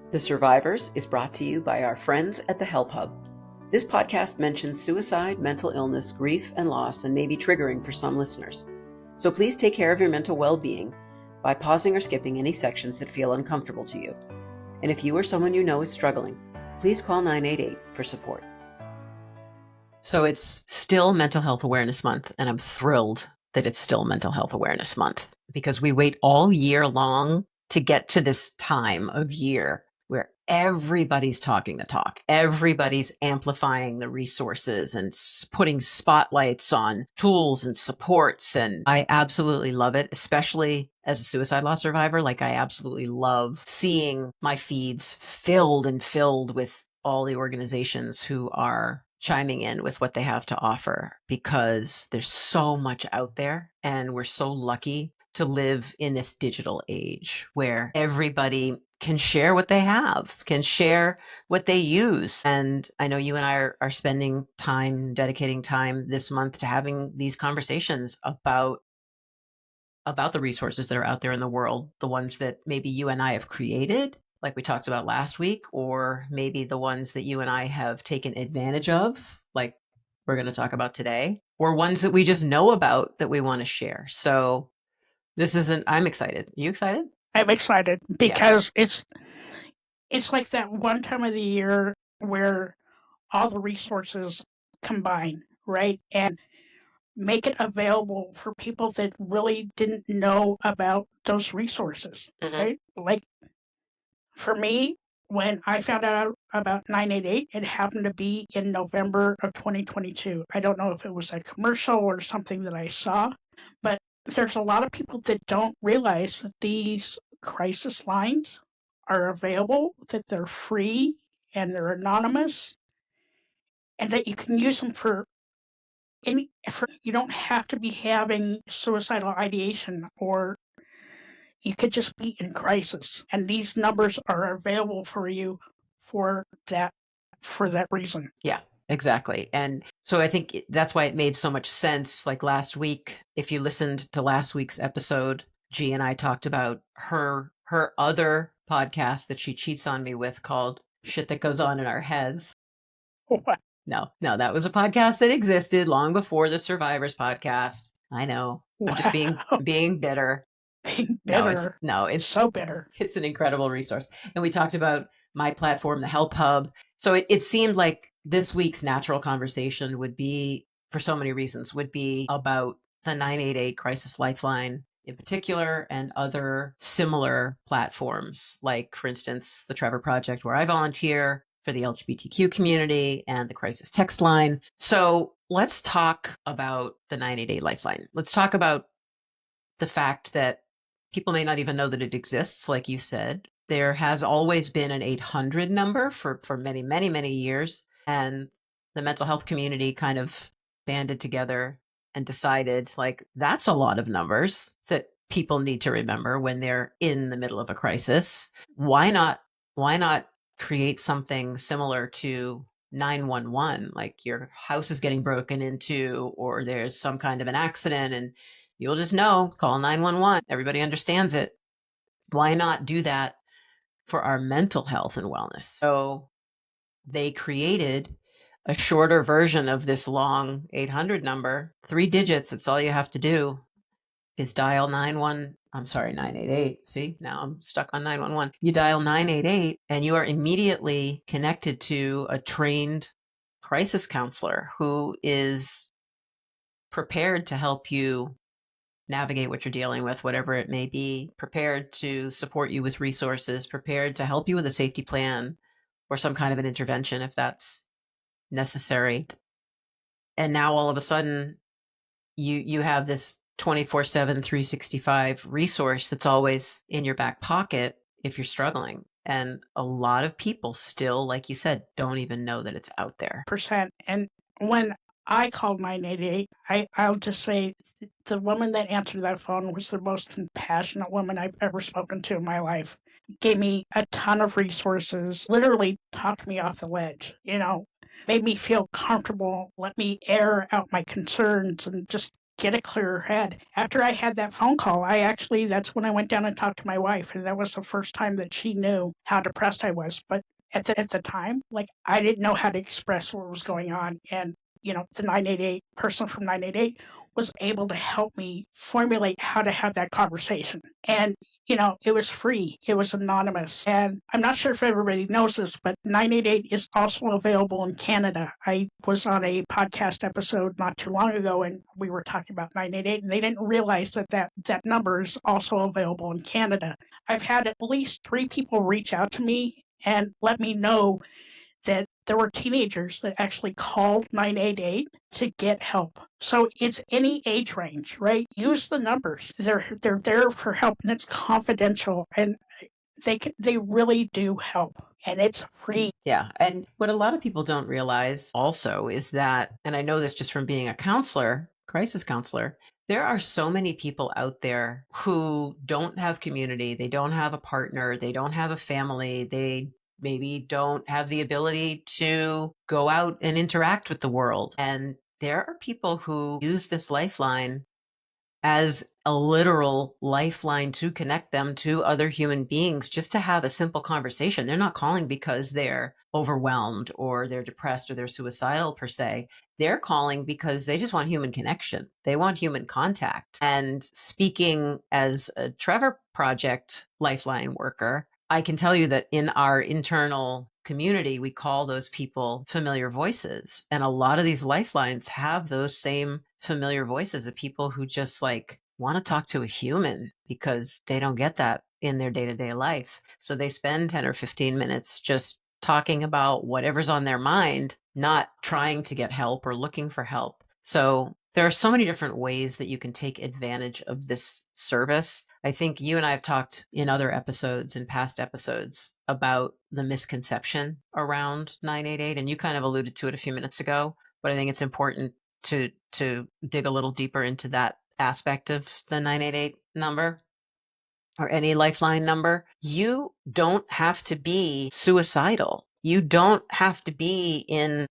The Survivors is brought to you by our friends at the HelpHUB. This podcast mentions suicide, mental illness, grief, and loss, and may be triggering for some listeners. So please take care of your mental well-being by pausing or skipping any sections that feel uncomfortable to you. And if you or someone you know is struggling, please call 988 for support. So it's still Mental Health Awareness Month, and I'm thrilled that it's still Mental Health Awareness Month because we wait all year long to get to this time of year where everybody's talking the talk. Everybody's amplifying the resources and putting spotlights on tools and supports. And I absolutely love it, especially as a suicide loss survivor. Like, I absolutely love seeing my feeds filled with all the organizations who are chiming in with what they have to offer, because there's so much out there, and we're so lucky to live in this digital age where everybody can share what they have, can share what they use. And I know you and I are spending time, dedicating time this month to having these conversations about the resources that are out there in the world, the ones that maybe you and I have created, like we talked about last week, or maybe the ones that you and I have taken advantage of, like we're going to talk about today, or ones that we just know about that we want to share. So I'm excited. Are you excited? I'm excited because it's like that one time of the year where all the resources combine, right? And make it available for people that really didn't know about those resources, right? Like, for me, when I found out about 988, it happened to be in November of 2022. I don't know if it was a commercial or something that I saw, but there's a lot of people that don't realize that these crisis lines are available, that they're free and they're anonymous, and that you can use them you don't have to be having suicidal ideation, or you could just be in crisis. And these numbers are available for you for that reason. Yeah, exactly. And so I think that's why it made so much sense. Like last week, if you listened to last week's episode, G and I talked about her other podcast that she cheats on me with called Shit That Goes On in Our Heads. What? No, that was a podcast that existed long before the Survivors podcast. I know. Wow. I'm just being bitter. Being bitter. It's so bitter. It's an incredible resource. And we talked about my platform, the HelpHUB. So it seemed like this week's natural conversation would be, for so many reasons, would be about the 988 Crisis Lifeline in particular, and other similar platforms, like, for instance, the Trevor Project, where I volunteer for the LGBTQ community, and the Crisis Text Line. So let's talk about the 988 Lifeline. Let's talk about the fact that people may not even know that it exists, like you said. There has always been an 800 number for many, many, many years. And the mental health community kind of banded together and decided, like, that's a lot of numbers that people need to remember when they're in the middle of a crisis. Why not create something similar to 911? Like, your house is getting broken into, or there's some kind of an accident, and you'll just know, call 911. Everybody understands it. Why not do that for our mental health and wellness? So they created a shorter version of this long 800 number, 3 digits. It's all you have to do is dial 988. See, now I'm stuck on 911. You dial 988 and you are immediately connected to a trained crisis counselor who is prepared to help you navigate what you're dealing with, whatever it may be, prepared to support you with resources, prepared to help you with a safety plan or some kind of an intervention if that's necessary. And now all of a sudden you have this 24/7, 365 resource that's always in your back pocket if you're struggling. And a lot of people still, like you said, don't even know that it's out there. And when I called 988, I'll just say the woman that answered that phone was the most compassionate woman I've ever spoken to in my life. Gave me a ton of resources, literally talked me off the ledge, made me feel comfortable, let me air out my concerns, and just get a clearer head. After I had that phone call, that's when I went down and talked to my wife, and that was the first time that she knew how depressed I was. But at the time, like, I didn't know how to express what was going on, and the 988 person from 988 was able to help me formulate how to have that conversation. And it was free. It was anonymous. And I'm not sure if everybody knows this, but 988 is also available in Canada. I was on a podcast episode not too long ago, and we were talking about 988, and they didn't realize that number is also available in Canada. I've had at least 3 people reach out to me and let me know that there were teenagers that actually called 988 to get help. So it's any age range, right? Use the numbers. They're there for help, and it's confidential, and they really do help, and it's free. Yeah. And what a lot of people don't realize also is that, and I know this just from being a counselor, crisis counselor, there are so many people out there who don't have community. They don't have a partner. They don't have a family. They maybe don't have the ability to go out and interact with the world. And there are people who use this lifeline as a literal lifeline to connect them to other human beings, just to have a simple conversation. They're not calling because they're overwhelmed or they're depressed or they're suicidal per se. They're calling because they just want human connection. They want human contact. And speaking as a Trevor Project Lifeline worker, I can tell you that in our internal community, we call those people familiar voices. And a lot of these lifelines have those same familiar voices of people who just like want to talk to a human because they don't get that in their day-to-day life. So they spend 10 or 15 minutes just talking about whatever's on their mind, not trying to get help or looking for help. So there are so many different ways that you can take advantage of this service. I think you and I have talked in other episodes, in past episodes, about the misconception around 988, and you kind of alluded to it a few minutes ago, but I think it's important to dig a little deeper into that aspect of the 988 number or any lifeline number. You don't have to be suicidal. You don't have to be in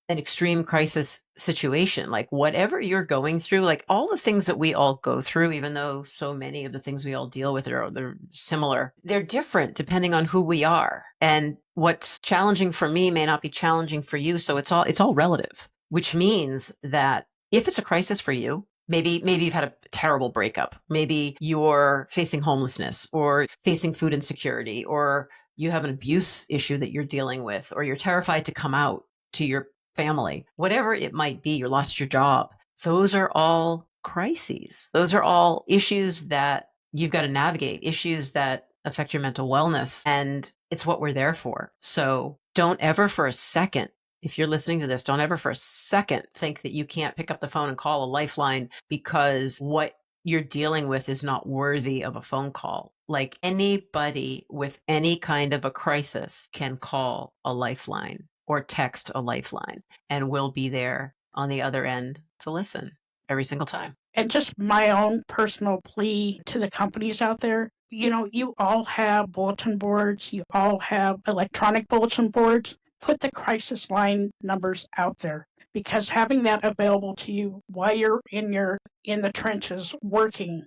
an extreme crisis situation. Like whatever you're going through, like all the things that we all go through, even though so many of the things we all deal with they're similar, they're different depending on who we are. And what's challenging for me may not be challenging for you. So it's all relative, which means that if it's a crisis for you, maybe you've had a terrible breakup, maybe you're facing homelessness or facing food insecurity, or you have an abuse issue that you're dealing with, or you're terrified to come out to your family, whatever it might be, you lost your job. Those are all crises. Those are all issues that you've got to navigate, issues that affect your mental wellness. And it's what we're there for. So don't ever for a second, if you're listening to this, don't ever for a second think that you can't pick up the phone and call a lifeline because what you're dealing with is not worthy of a phone call. Like anybody with any kind of a crisis can call a lifeline or text a lifeline, and we'll be there on the other end to listen every single time. And just my own personal plea to the companies out there, you all have bulletin boards, you all have electronic bulletin boards. Put the crisis line numbers out there, because having that available to you while you're in the trenches working,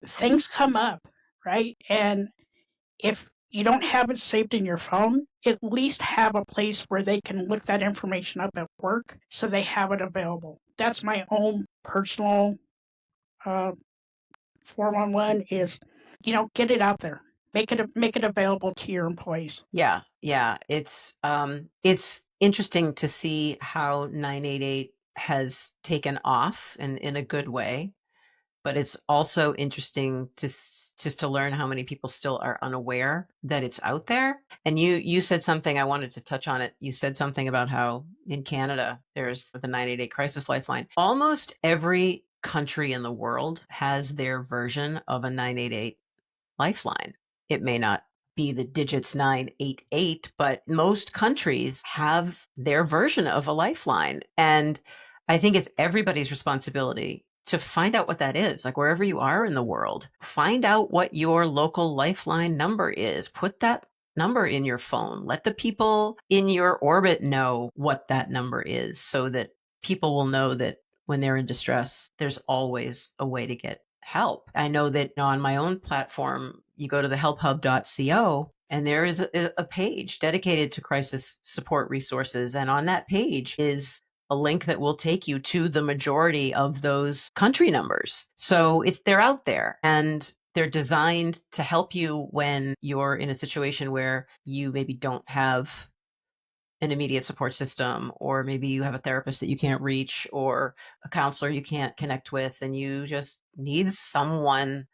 things come up, right? And if you don't have it saved in your phone, at least have a place where they can look that information up at work so they have it available. That's my own personal 411 is, get it out there. Make it available to your employees. Yeah. It's interesting to see how 988 has taken off and in a good way. But it's also interesting just to learn how many people still are unaware that it's out there. And you said something, I wanted to touch on it. You said something about how in Canada, there's the 988 Crisis Lifeline. Almost every country in the world has their version of a 988 lifeline. It may not be the digits 988, but most countries have their version of a lifeline. And I think it's everybody's responsibility to find out what that is. Like wherever you are in the world, find out what your local lifeline number is. Put that number in your phone. Let the people in your orbit know what that number is so that people will know that when they're in distress, there's always a way to get help. I know that on my own platform, you go to the helphub.co and there is a page dedicated to crisis support resources. And on that page is a link that will take you to the majority of those country numbers. So they're out there and they're designed to help you when you're in a situation where you maybe don't have an immediate support system, or maybe you have a therapist that you can't reach or a counselor you can't connect with, and you just need someone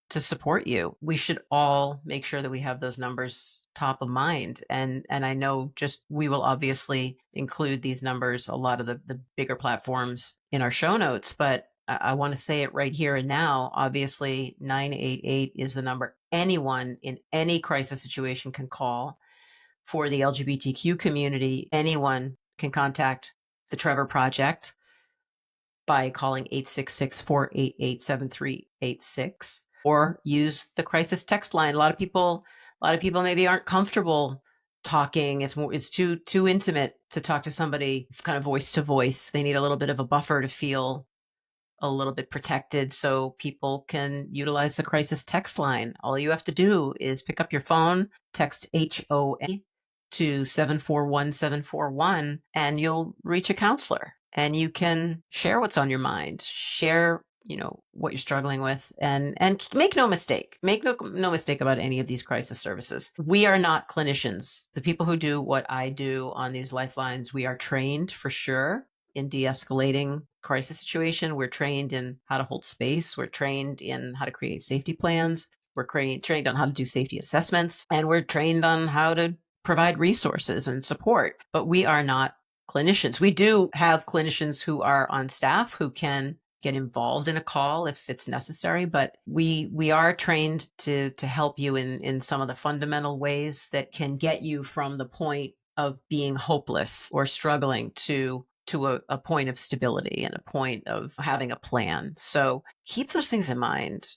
to support you. We should all make sure that we have those numbers top of mind. And I know we will obviously include these numbers, a lot of the bigger platforms in our show notes, but I want to say it right here and now. Obviously, 988 is the number anyone in any crisis situation can call. For the LGBTQ community, anyone can contact the Trevor Project by calling 866-488-7386 or use the crisis text line. A lot of people maybe aren't comfortable talking. It's too intimate to talk to somebody kind of voice to voice. They need a little bit of a buffer to feel a little bit protected, so people can utilize the crisis text line. All you have to do is pick up your phone, text HOA to 741-741, and you'll reach a counselor, and you can share what's on your mind, share what you're struggling with, and make no mistake about any of these crisis services. We are not clinicians. The people who do what I do on these lifelines, we are trained for sure in de-escalating crisis situation. We're trained in how to hold space. We're trained in how to create safety plans. We're trained on how to do safety assessments, and we're trained on how to provide resources and support. But we are not clinicians. We do have clinicians who are on staff who can get involved in a call if it's necessary, but we are trained to help you in some of the fundamental ways that can get you from the point of being hopeless or struggling to a point of stability and a point of having a plan. So keep those things in mind.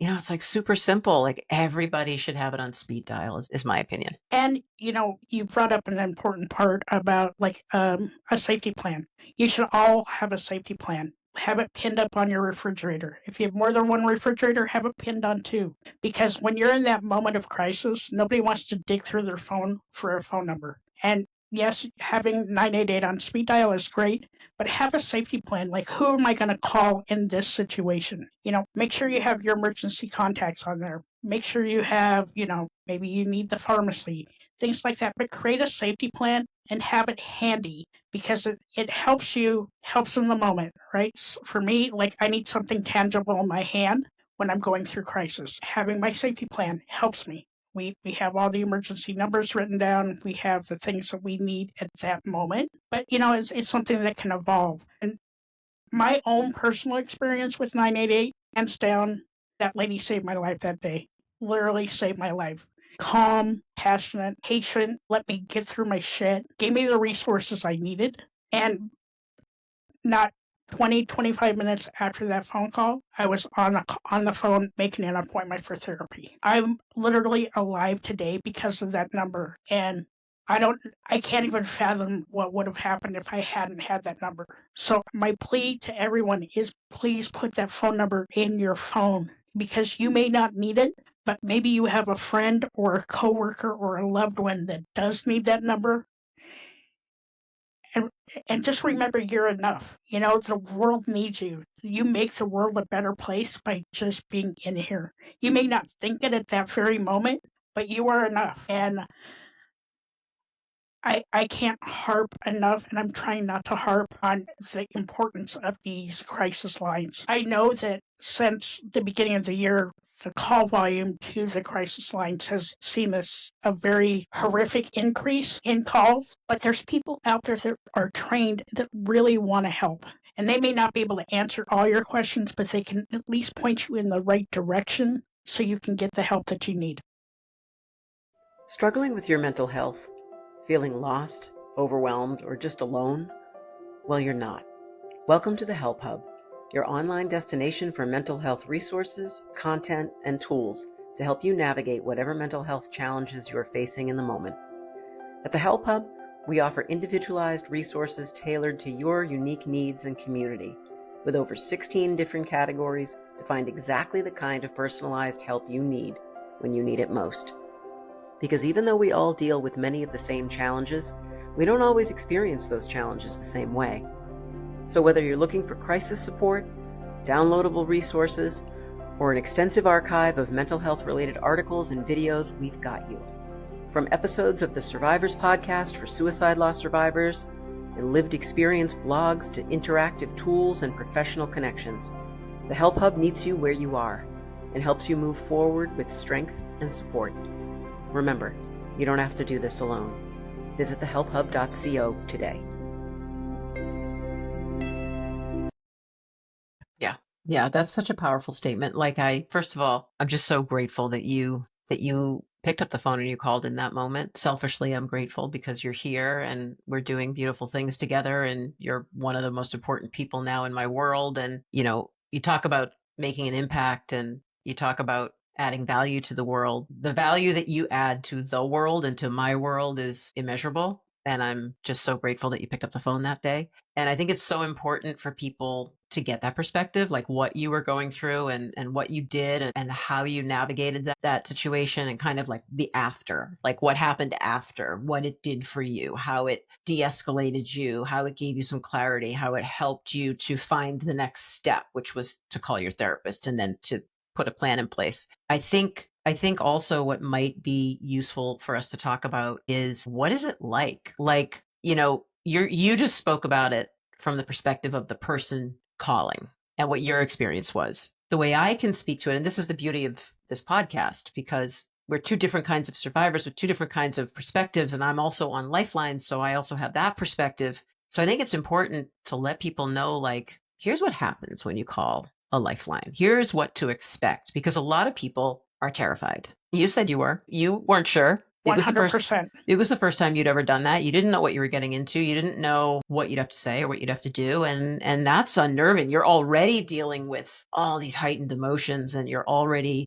It's like super simple. Like everybody should have it on speed dial is my opinion. And, you brought up an important part about a safety plan. You should all have a safety plan. Have it pinned up on your refrigerator. If you have more than one refrigerator, have it pinned on two. Because when you're in that moment of crisis, nobody wants to dig through their phone for a phone number. And yes, having 988 on speed dial is great, but have a safety plan. Like, who am I going to call in this situation? Make sure you have your emergency contacts on there. Make sure you have, maybe you need the pharmacy, things like that. But create a safety plan and have it handy, because it helps in the moment, right? For me, I need something tangible in my hand when I'm going through crisis. Having my safety plan helps me. We have all the emergency numbers written down. We have the things that we need at that moment. But, it's something that can evolve. And my own personal experience with 988, hands down, that lady saved my life that day. Literally saved my life. Calm, passionate, patient, let me get through my shit, gave me the resources I needed. And not 25 minutes after that phone call, I was on the phone making an appointment for therapy. I'm literally alive today because of that number. And I can't even fathom what would have happened if I hadn't had that number. So my plea to everyone is, please put that phone number in your phone, because you may not need it, but maybe you have a friend or a coworker or a loved one that does need that number. And just remember, you're enough. The world needs you. You make the world a better place by just being in here. You may not think it at that very moment, but you are enough. And I can't harp enough, and I'm trying not to harp on the importance of these crisis lines. I know that since the beginning of the year, the call volume to the crisis lines has seen a very horrific increase in calls, but there's people out there that are trained that really want to help. And they may not be able to answer all your questions, but they can at least point you in the right direction so you can get the help that you need. Struggling with your mental health? Feeling lost, overwhelmed, or just alone? Well, you're not. Welcome to the HelpHUB, your online destination for mental health resources, content, and tools to help you navigate whatever mental health challenges you are facing in the moment. At the HelpHUB, We offer individualized resources tailored to your unique needs and community, with over 16 different categories to find exactly the kind of personalized help you need when you need it most. Because even though we all deal with many of the same challenges, we don't always experience those challenges the same way. So whether you're looking for crisis support, downloadable resources, or an extensive archive of mental health-related articles and videos, we've got you. From episodes of the Survivors Podcast for suicide loss survivors and lived experience blogs to interactive tools and professional connections, the HelpHUB meets you where you are and helps you move forward with strength and support. Remember, you don't have to do this alone. Visit thehelphub.co today. Yeah, that's such a powerful statement. First of all, I'm just so grateful that you picked up the phone and you called in that moment. Selfishly, I'm grateful because you're here and we're doing beautiful things together, and you're one of the most important people now in my world. And, you talk about making an impact and you talk about adding value to the world. The value that you add to the world and to my world is immeasurable. And I'm just so grateful that you picked up the phone that day. And I think it's so important for people to get that perspective, like what you were going through and what you did and how you navigated that situation, and kind of like the after, like what happened after, what it did for you, how it de-escalated you, how it gave you some clarity, how it helped you to find the next step, which was to call your therapist and then to put a plan in place. I think also what might be useful for us to talk about is, what is it like? Like, you just spoke about it from the perspective of the person calling and what your experience was. The way I can speak to it, and this is the beauty of this podcast, because we're two different kinds of survivors with two different kinds of perspectives. And I'm also on Lifeline, so I also have that perspective. So I think it's important to let people know, like, here's what happens when you call a Lifeline. Here's what to expect, because a lot of people are terrified. You said you weren't sure. 100%. It was the first time you'd ever done that. You didn't know what you were getting into. You didn't know what you'd have to say or what you'd have to do. And that's unnerving. You're already dealing with all these heightened emotions, and you're already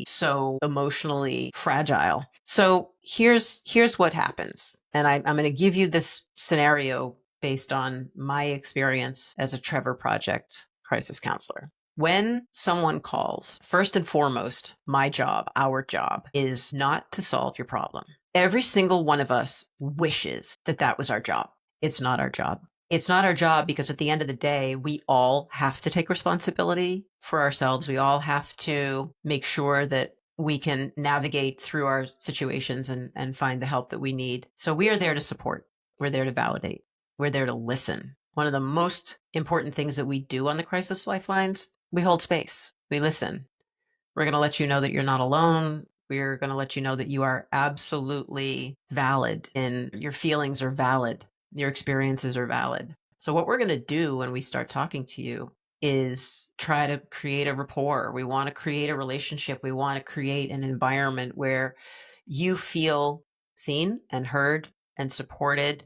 so emotionally fragile. So here's what happens. And I'm going to give you this scenario based on my experience as a Trevor Project crisis counselor. When someone calls, first and foremost, our job is not to solve your problem. Every single one of us wishes that was our job. It's not our job. It's not our job because at the end of the day, we all have to take responsibility for ourselves. We all have to make sure that we can navigate through our situations and find the help that we need. So we are there to support. We're there to validate. We're there to listen. One of the most important things that we do on the Crisis Lifelines, we hold space. We listen. We're going to let you know that you're not alone. We're going to let you know that you are absolutely valid, and your feelings are valid. Your experiences are valid. So what we're going to do when we start talking to you is try to create a rapport. We want to create a relationship. We want to create an environment where you feel seen and heard and supported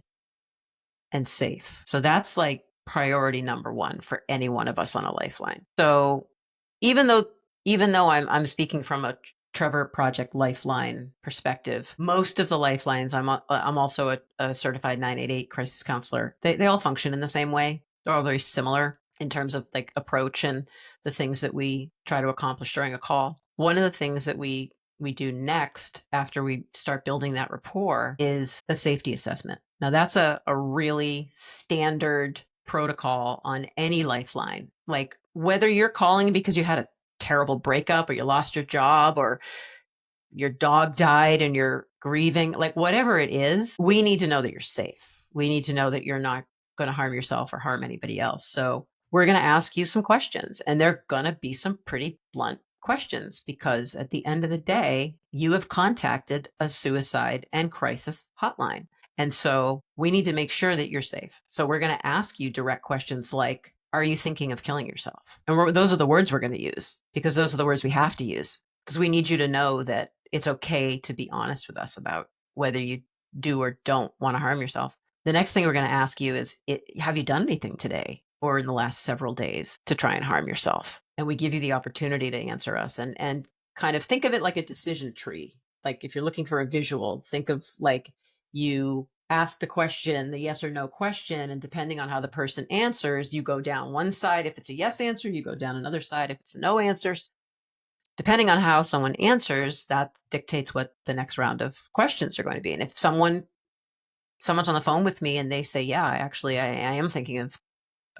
and safe. So that's like priority number one for any one of us on a Lifeline. So even though I'm speaking from a Trevor Project Lifeline perspective, most of the Lifelines, I'm also a certified 988 crisis counselor. They all function in the same way. They're all very similar in terms of like approach and the things that we try to accomplish during a call. One of the things that we do next after we start building that rapport is a safety assessment. Now that's a really standard protocol on any Lifeline. Like whether you're calling because you had a terrible breakup or you lost your job or your dog died and you're grieving, like whatever it is, we need to know that you're safe. We need to know that you're not going to harm yourself or harm anybody else. So we're going to ask you some questions, and they're going to be some pretty blunt questions, because at the end of the day, you have contacted a suicide and crisis hotline. And so we need to make sure that you're safe. So we're going to ask you direct questions like, are you thinking of killing yourself? And those are the words we're going to use, because those are the words we have to use, because we need you to know that it's okay to be honest with us about whether you do or don't want to harm yourself. The next thing we're going to ask you is, have you done anything today or in the last several days to try and harm yourself? And we give you the opportunity to answer us, and kind of think of it like a decision tree. Like if you're looking for a visual, think of like You ask the question, the yes or no question, and depending on how the person answers, you go down one side. If it's a yes answer, you go down another side. If it's a no answer, depending on how someone answers, that dictates what the next round of questions are going to be. And if someone's on the phone with me and they say, yeah, actually, I am thinking of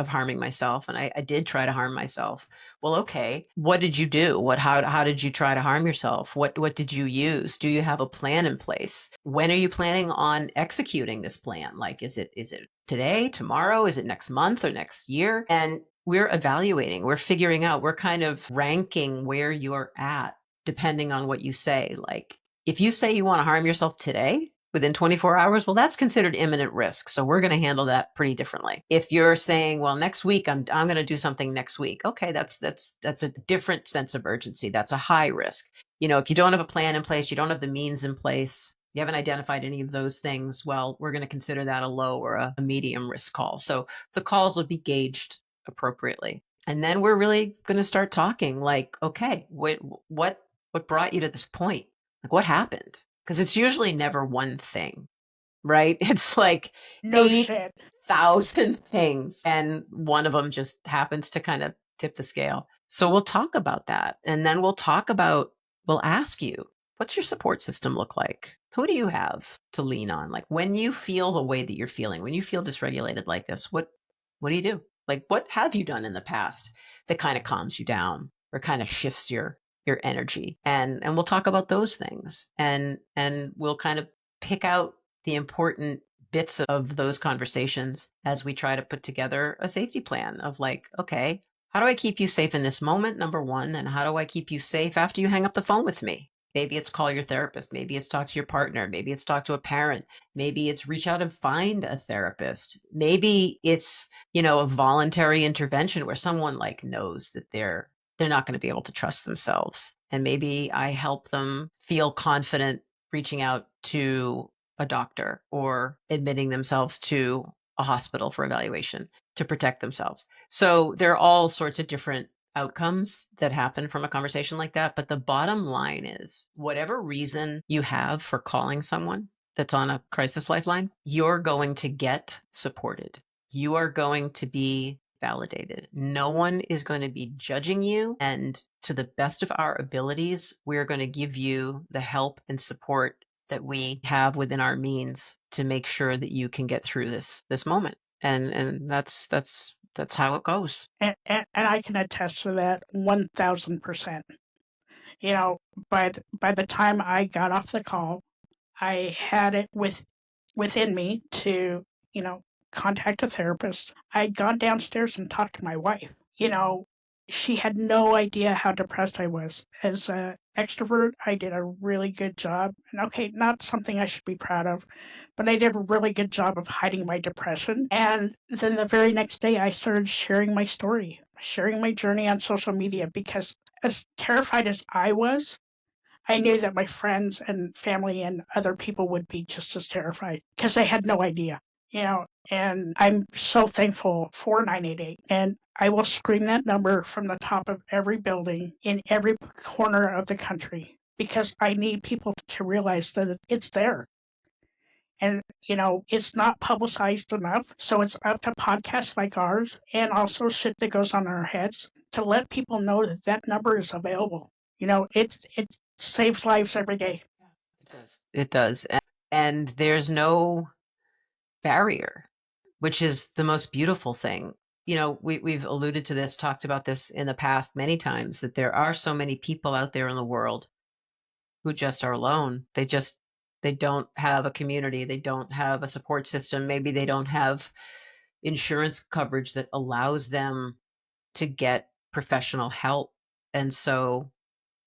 harming myself, and I did try to harm myself. Well, okay, what did you do? How did you try to harm yourself? What did you use? Do you have a plan in place? When are you planning on executing this plan? Like, is it today, tomorrow? Is it next month or next year? And we're evaluating, we're figuring out, we're kind of ranking where you're at depending on what you say. Like, if you say you want to harm yourself today, within 24 hours, well, that's considered imminent risk. So we're going to handle that pretty differently. If you're saying, well, next week, I'm going to do something next week. Okay, that's a different sense of urgency. That's a high risk. If you don't have a plan in place, you don't have the means in place, you haven't identified any of those things, well, we're going to consider that a low or a medium risk call. So the calls will be gauged appropriately. And then we're really going to start talking like, okay, what brought you to this point? Like, what happened? Because it's usually never one thing, right? It's like No shit. 8,000 things, and one of them just happens to kind of tip the scale. So we'll talk about that. And then we'll ask you, what's your support system look like? Who do you have to lean on? Like, when you feel the way that you're feeling, when you feel dysregulated like this, what do you do? Like, what have you done in the past that kind of calms you down or kind of shifts your energy? And we'll talk about those things, and we'll kind of pick out the important bits of those conversations as we try to put together a safety plan of like, okay, how do I keep you safe in this moment, number one? And how do I keep you safe after you hang up the phone with me? Maybe it's call your therapist. Maybe it's talk to your partner. Maybe it's talk to a parent. Maybe it's reach out and find a therapist. Maybe it's, a voluntary intervention where someone like knows that they're not going to be able to trust themselves. And maybe I help them feel confident reaching out to a doctor or admitting themselves to a hospital for evaluation to protect themselves. So there are all sorts of different outcomes that happen from a conversation like that. But the bottom line is, whatever reason you have for calling someone that's on a crisis lifeline, you're going to get supported. You are going to be validated. No one is going to be judging you. And to the best of our abilities, we're going to give you the help and support that we have within our means to make sure that you can get through this moment. And that's how it goes. And I can attest to that 1,000%. By the time I got off the call, I had it within me to, contact a therapist. I'd gone downstairs and talked to my wife. She had no idea how depressed I was. As an extrovert, I did a really good job. And okay, not something I should be proud of, but I did a really good job of hiding my depression. And then the very next day, I started sharing my story, sharing my journey on social media, because as terrified as I was, I knew that my friends and family and other people would be just as terrified because they had no idea, and I'm so thankful for 988. And I will scream that number from the top of every building in every corner of the country because I need people to realize that it's there. And, it's not publicized enough. So it's up to podcasts like ours and also shit that goes on in our heads to let people know that that number is available. It saves lives every day. It does. And there's no barrier, which is the most beautiful thing. We've alluded to this, talked about this in the past many times, that there are so many people out there in the world who just are alone. They don't have a community. They don't have a support system. Maybe they don't have insurance coverage that allows them to get professional help. And so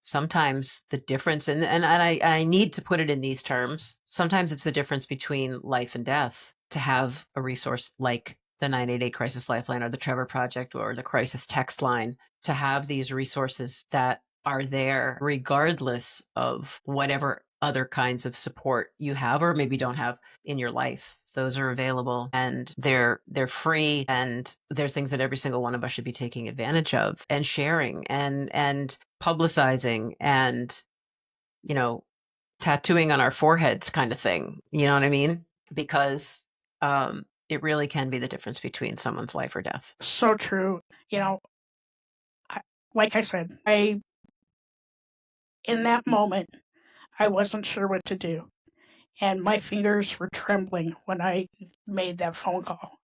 sometimes the difference, and I need to put it in these terms, sometimes it's the difference between life and death to have a resource like the 988 Crisis Lifeline or the Trevor Project or the Crisis Text Line, to have these resources that are there regardless of whatever other kinds of support you have or maybe don't have in your life. Those are available and they're free, and they're things that every single one of us should be taking advantage of and sharing and publicizing and, tattooing on our foreheads kind of thing. You know what I mean? Because it really can be the difference between someone's life or death. So true. Like I said, in that moment, I wasn't sure what to do. And my fingers were trembling when I made that phone call.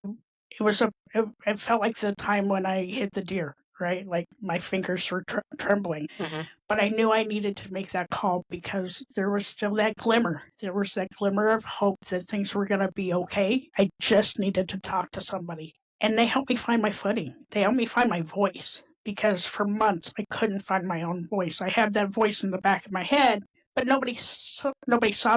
It felt like the time when I hit the deer, right? Like my fingers were trembling. Mm-hmm. But I knew I needed to make that call because there was still that glimmer. There was that glimmer of hope that things were going to be okay. I just needed to talk to somebody. And they helped me find my footing. They helped me find my voice because for months I couldn't find my own voice. I had that voice in the back of my head, but nobody saw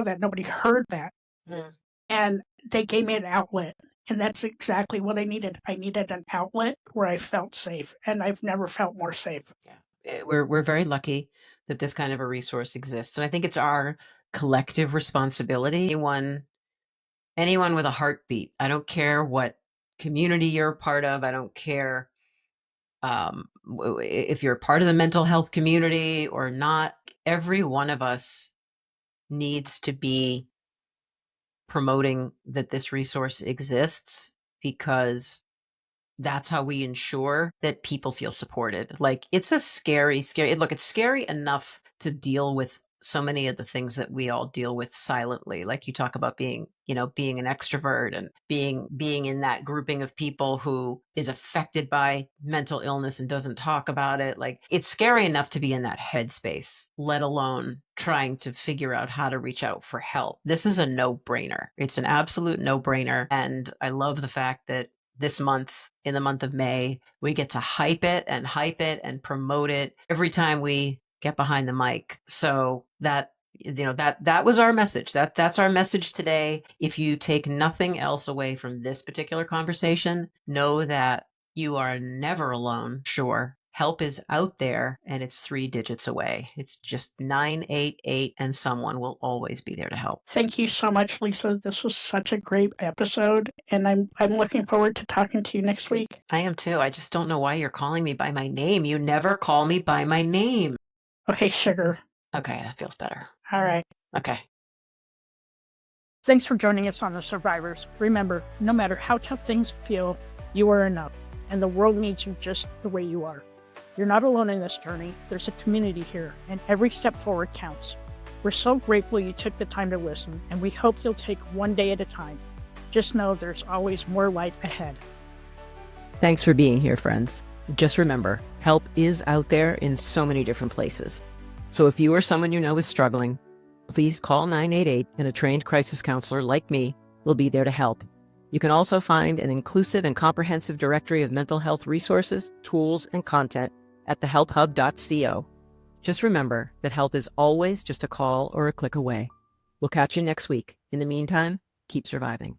that. Nobody heard that. Mm. And they gave me an outlet. And that's exactly what I needed. I needed an outlet where I felt safe. And I've never felt more safe. Yeah. We're very lucky that this kind of a resource exists. And I think it's our collective responsibility. Anyone with a heartbeat, I don't care what community you're a part of. I don't care if you're part of the mental health community or not. Every one of us needs to be promoting that this resource exists, because that's how we ensure that people feel supported. Like, it's a scary, look, it's scary enough to deal with so many of the things that we all deal with silently. Like, you talk about being an extrovert and being in that grouping of people who is affected by mental illness and doesn't talk about it. Like, it's scary enough to be in that headspace, let alone trying to figure out how to reach out for help. This is a no-brainer. It's an absolute no-brainer. And I love the fact that this month, in the month of May, we get to hype it and promote it every time we get behind the mic. So that was our message. That's our message today. If you take nothing else away from this particular conversation, know that you are never alone. Sure, help is out there, and it's 3 digits away. It's just 988, and someone will always be there to help. Thank you so much, Lisa. This was such a great episode, and I'm looking forward to talking to you next week. I am too. I just don't know why you're calling me by my name. You never call me by my name. Okay, sugar. Okay, that feels better. All right. Okay. Thanks for joining us on The Survivors. Remember, no matter how tough things feel, you are enough, and the world needs you just the way you are. You're not alone in this journey. There's a community here, and every step forward counts. We're so grateful you took the time to listen, and we hope you'll take one day at a time. Just know there's always more light ahead. Thanks for being here, friends. Just remember, help is out there in so many different places. So if you or someone you know is struggling, please call 988, and a trained crisis counselor like me will be there to help. You can also find an inclusive and comprehensive directory of mental health resources, tools, and content at thehelphub.co. Just remember that help is always just a call or a click away. We'll catch you next week. In the meantime, keep surviving.